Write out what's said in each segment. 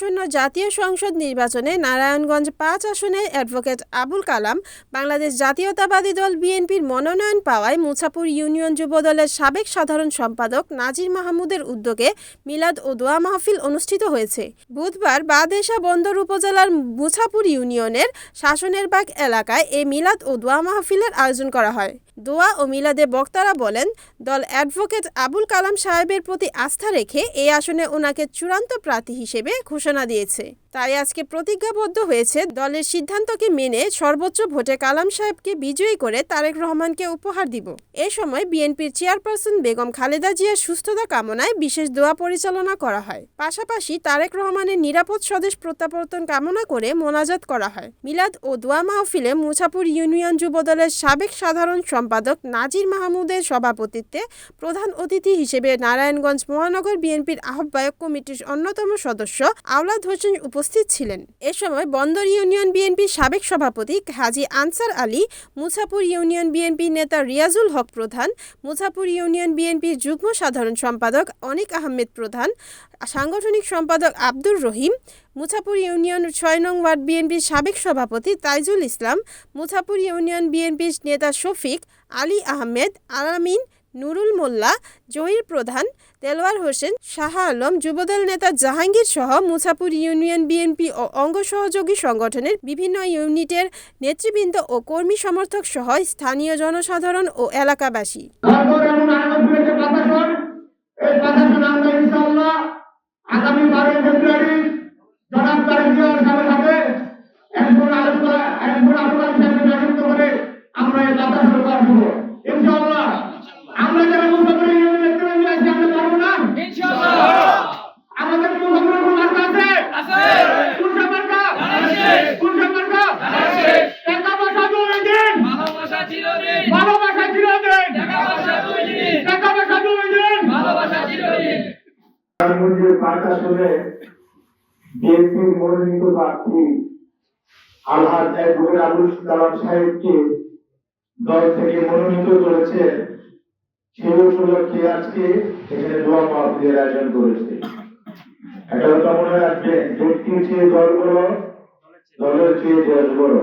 আসন্ন জাতীয় সংসদ নির্বাচনে নারায়ণগঞ্জ ৫ আসনে অ্যাডভোকেট আবুল কালাম বাংলাদেশ জাতীয়তাবাদী দল বিএনপির মনোনয়ন পাওয়ায় মুছাপুর ইউনিয়ন যুবদলের সাবেক সাধারণ সম্পাদক নাজির মাহমুদের উদ্যোগে মিলাদ ও দোয়া মাহফিল অনুষ্ঠিত হয়েছে। বুধবার বাদেশা বন্দর উপজেলার মুছাপুর ইউনিয়নের শাসনের বাগ এলাকায় এ মিলাদ ও দোয়া মাহফিলের আয়োজন করা হয়। দোয়া ও মিলাদে বক্তারা বলেন, দল অ্যাডভোকেট আবুল কালাম সাহেবের প্রতি আস্থা রেখে এই আসনে ওনাকে চূড়ান্ত প্রার্থী হিসেবে ঘোষণা দিয়েছে। তাই আজকে প্রতিজ্ঞাবদ্ধ হয়েছে দলের সিদ্ধান্তকে মেনে সর্বোচ্চ ভোটে কালাম সাহেবকে বিজয়ী করে তারেক রহমানকে উপহার দিব। এ সময় বিএনপির চেয়ারপারসন বেগম খালেদা জিয়ার সুস্থতা কামনায় বিশেষ দোয়া পরিচালনা করা হয়। পাশাপাশি তারেক রহমানের নিরাপদ স্বদেশ প্রত্যাবর্তন কামনা করে মোনাজাত করা হয়। মিলাদ ও দোয়া মাহফিলে মুছাপুর ইউনিয়ন যুবদলের সাবেক সাধারণ সম্পাদক নাজির মাহমুদের সভাপতিত্বে প্রধান অতিথি হিসেবে নারায়ণগঞ্জ মহানগর বিএনপির আহ্বায়ক কমিটির অন্যতম সদস্য আওলাদ হোসেন উপস্থিত ছিলেন। এ সময় বন্দর ইউনিয়ন বিএনপির সাবেক সভাপতি হাজী আনসার আলী, মুছাপুর ইউনিয়ন বিএনপি নেতা রিয়াজুল হক প্রধান, মুছাপুর ইউনিয়ন বিএনপির যুগ্ম সাধারণ সম্পাদক অনিক আহমেদ প্রধান, সাংগঠনিক সম্পাদক আব্দুর রহিম, মুছাপুর ইউনিয়ন ৬ নং ওয়ার্ড বিএনপির সাবেক সভাপতি তাইজুল ইসলাম, মুছাপুর ইউনিয়ন বিএনপির নেতা শফিক, আলী আহমেদ, আলামিন, নুরুল মোল্লা, জহির প্রধান, দেলোয়ার হোসেন, শাহ আলম, যুবদল নেতা জাহাঙ্গীর সহ মুছাপুর ইউনিয়ন বিএনপি ও অঙ্গ সহযোগী সংগঠনের বিভিন্ন ইউনিটের নেতৃবৃন্দ ও কর্মী সমর্থক সহ স্থানীয় জনসাধারণ ও এলাকাবাসী। বিএনপির মনোনীত প্রার্থী আলহাজ অ্যাডভোকেট আবুল কালাম সাহেবকে দল থেকে মনোনীত করেছে, সেই উপলক্ষে আজকে এখানে দোয়া মাহফিলের আয়োজন করেছে। একটা কথা মনে রাখবেন, ব্যক্তির চেয়ে দল বড়, দলের চেয়ে দেশ বড়।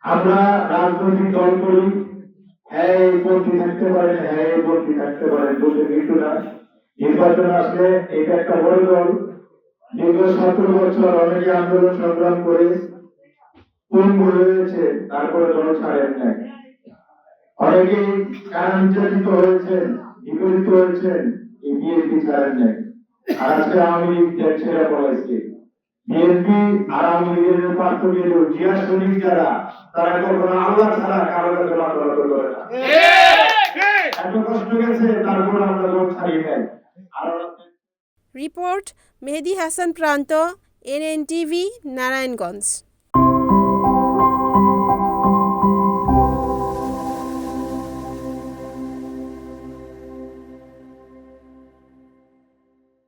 আমরা রাজনৈতিক দল করি, হ্যাঁ এই পন্থী থাকতে পারেন, হ্যাঁ এই পন্থী থাকতে পারেন, দোষের কিছু না। নির্বাচন আসলে এটা একটা বড় দল। দীর্ঘ ১৭ বছর অনেকে আন্দোলন সংগ্রাম করে পঙ্গু হয়েছে, তারপরে দল ছাড়েন নাই। অনেকেই কারণ নির্যাতিত হয়েছেন, বিপরীত হয়েছেন, এই বিএনপি ছাড়েন নাই। আর আজকে আওয়ামী লীগ ছেড়ে পড়াইছে। বিএনপি আর আওয়ামী লীগের পার্থক্য হলো জিয়া সৈনিক যারা, তারা কখনো আল্লাহ ছাড়া কারো কাছে মাথা নত করে না। এত কষ্ট গেছে, তারপরে আমরা দল ছাড়ি নাই। রিপোর্ট মেহেদী হাসান প্রান্ত, NNTV, নারায়ণগঞ্জ।